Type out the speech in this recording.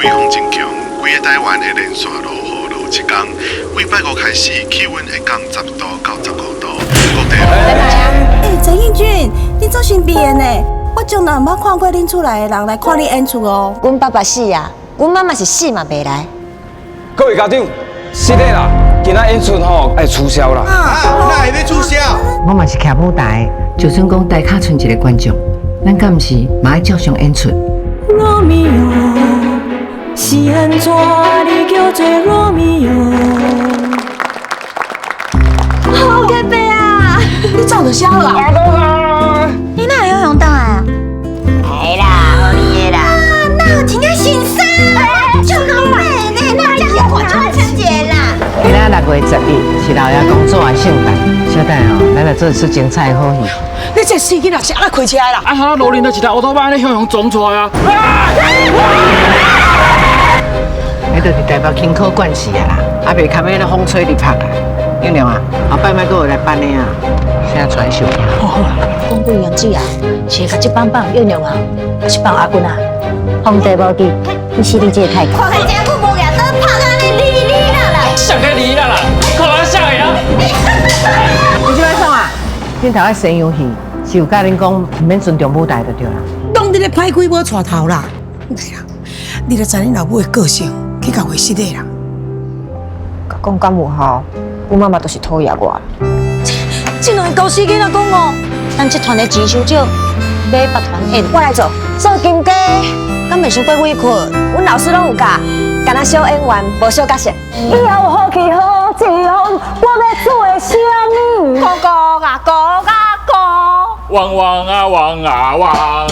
季风真强，规个台湾会连续落雨落7天，礼拜五开始气温会降10度到15度，各地。陈义俊，你做新毕业呢？我从来冇看过恁厝内的人来看你演出哦。阮爸爸死啊，阮妈妈是死嘛袂来。各位家长，是的啦，今仔演出吼要取消啦。那会要取消？我嘛是徛舞台，就算讲台卡剩一个观众，咱敢毋是嘛爱照常演出？罗密欧是安怎你叫做罗密欧？好隔壁啊！你早就写好啊？你哪会游泳倒啊？哎啦，好你的啦。那有真正心酸，就讲美呢，那这样我就会成节啦。今仔6月10日是老爷公主的圣诞，小等哦，咱来做一出精彩的好戏。你这司机若是安开车的啦？啊哈，路边的一台乌托邦咧向阳撞出来啊！迄著是台北轻考惯势啊啦，啊袂堪迄个风吹日晒啊。英良啊，后摆莫搁有来办的啊，现在传授。讲不杨子啊，是甲一帮用用啊，一帮阿君啊，皇帝无记，你是你这个太监。看看这久无牙，都拍到你哩哩啦！上个离啦啦，看我上个啊！你即摆创啊？恁头个西洋戏是有教恁讲唔免尊重舞台就对啦。当你咧歹鬼无带头啦！来啦，你著知恁老母的个性，去搞回失的啦。讲敢有效？阮妈妈都是讨厌我。这两个高司囡仔讲哦，咱这团的钱伤少，买别团演，我来做做金鸡，敢袂伤过委屈？阮老师拢有教，干那小演员，无小角色。以后好气好气风，我要做啥物？哥哥啊，哥啊哥！汪汪啊汪啊汪！